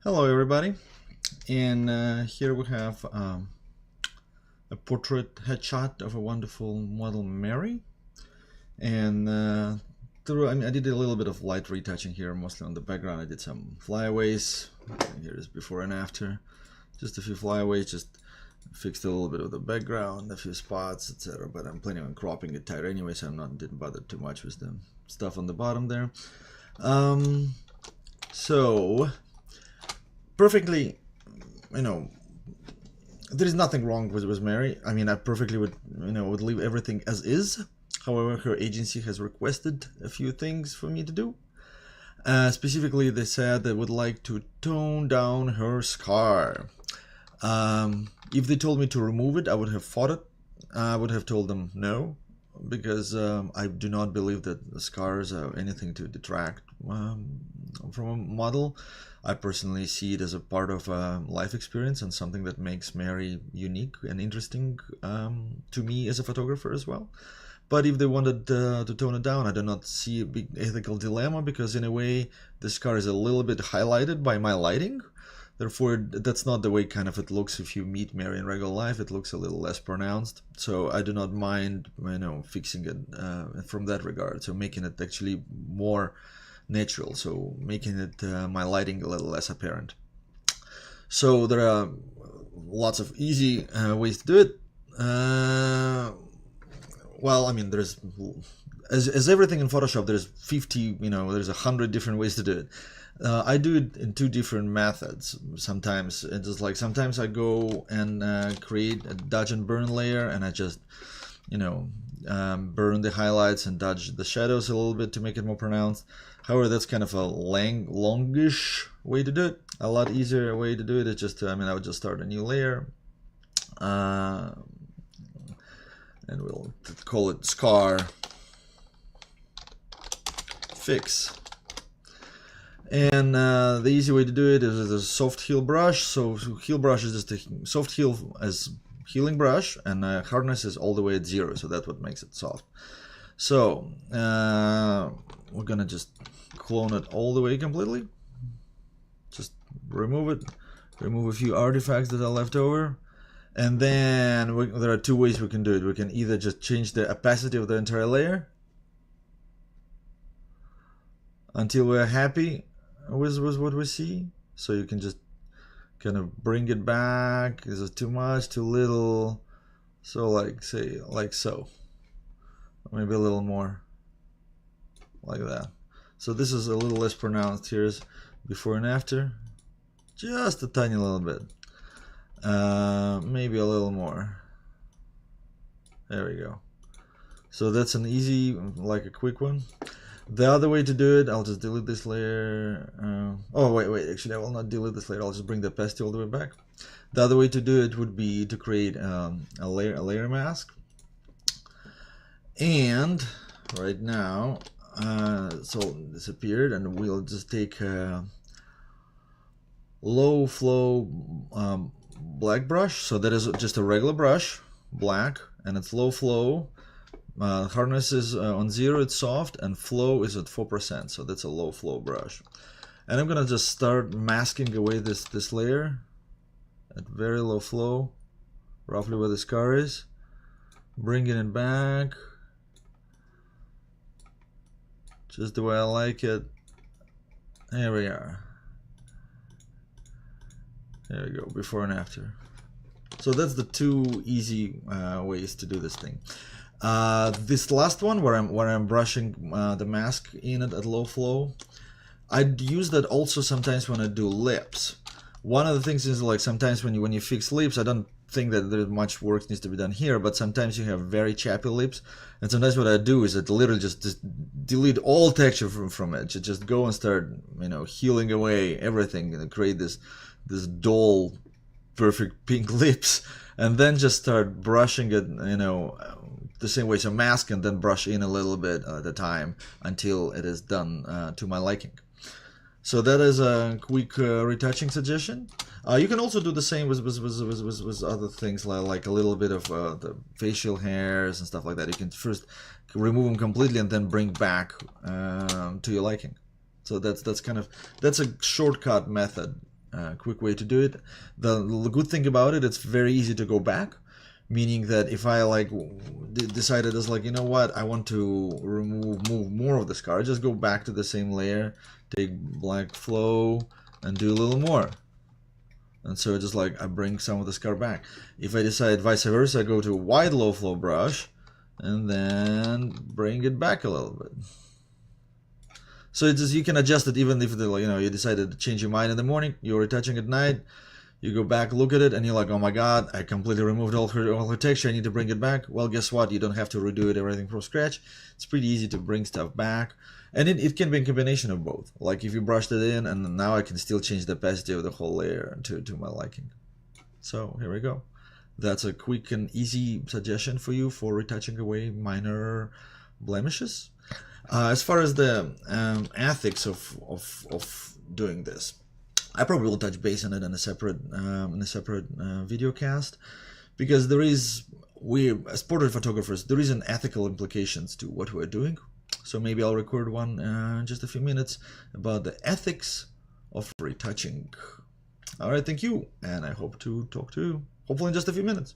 Hello everybody, and here we have a portrait headshot of a wonderful model Mary, and I did a little bit of light retouching here, mostly on the background. I did some flyaways. Here is before and after, just a few flyaways, just fixed a little bit of the background, a few spots, etc. But I'm planning on cropping it tighter anyway, so didn't bother too much with the stuff on the bottom there. So perfectly, there is nothing wrong with Mary. I mean, I perfectly would leave everything as is. However, her agency has requested a few things for me to do. Specifically, they said they would like to tone down her scar. If they told me to remove it, I would have fought it. I would have told them no, because I do not believe that the scars are anything to detract from a model. I personally see it as a part of a life experience and something that makes Mary unique and interesting to me as a photographer as well. But if they wanted to tone it down, I do not see a big ethical dilemma, because in a way the scar is a little bit highlighted by my lighting. Therefore, that's not the way kind of it looks if you meet Mary in regular life. It looks a little less pronounced. So I do not mind, fixing it from that regard. So making it actually more natural, so making it my lighting a little less apparent. So there are lots of easy ways to do it. Well, I mean, there's as everything in Photoshop, there's 50, there's 100 different ways to do it. I do it in two different methods. Sometimes it's just like, sometimes I go and create a dodge and burn layer, and I just burn the highlights and dodge the shadows a little bit to make it more pronounced. However, that's kind of a longish way to do it. A lot easier way to do it is just I would just start a new layer, and we'll call it scar fix. And the easy way to do it is a soft heal brush. So heal brush is just a soft heal as healing brush, and hardness is all the way at 0, so that's what makes it soft. So we're gonna just clone it all the way completely. Just remove it, remove a few artifacts that are left over, and then there are two ways we can do it. We can either just change the opacity of the entire layer until we're happy with what we see. So you can just kind of bring it back. Is it too much, too little? So like, say, like so. Maybe a little more, like that. So this is a little less pronounced. Here's before and after, just a tiny little bit, maybe a little more. There we go. So that's an easy, like a quick one. The other way to do it, I'll just delete this layer. Oh wait, actually I will not delete this layer. I'll just bring the opacity all the way back. The other way to do it would be to create a layer mask. And right now, so this appeared, and we'll just take a low flow black brush. So that is just a regular brush, black, and it's low flow. Hardness is on 0, it's soft, and flow is at 4%, so that's a low flow brush. And I'm gonna just start masking away this layer at very low flow, roughly where the scar is, bringing it back just the way I like it. There we are. There we go, before and after. So that's the two easy ways to do this thing. This last one, where I'm brushing the mask in it at low flow, I'd use that also sometimes when I do lips. One of the things is, like, sometimes when you fix lips, I don't think that there's much work needs to be done here, but sometimes you have very chappy lips, and sometimes what I do is I literally just delete all texture from it. Just go and start healing away everything and create this dull, perfect pink lips, and then just start brushing it the same way. So mask and then brush in a little bit at a time until it is done to my liking. So that is a quick retouching suggestion. You can also do the same with other things, like a little bit of the facial hairs and stuff like that. You can first remove them completely and then bring back to your liking. So that's a shortcut method quick way to do it. The good thing about it, it's very easy to go back, meaning that if I like decided as like, you know what, I want to move more of the scar, just go back to the same layer, take black flow and do a little more. And so just like I bring some of the scar back. If I decide vice versa, I go to wide low flow brush and then bring it back a little bit. So it's just, you can adjust it even if you decided to change your mind in the morning, you're retouching at night, you go back, look at it, and you're like, oh my god, I completely removed all her texture, I need to bring it back. Well, guess what? You don't have to redo it, everything from scratch. It's pretty easy to bring stuff back. And it can be a combination of both. Like if you brushed it in, and now I can still change the opacity of the whole layer to my liking. So here we go. That's a quick and easy suggestion for you for retouching away minor blemishes. As far as the ethics of doing this, I probably will touch base on it in a separate video cast, because there is, as portrait photographers, there is an ethical implications to what we're doing. So maybe I'll record one in just a few minutes about the ethics of retouching. All right, thank you, and I hope to talk to you hopefully in just a few minutes.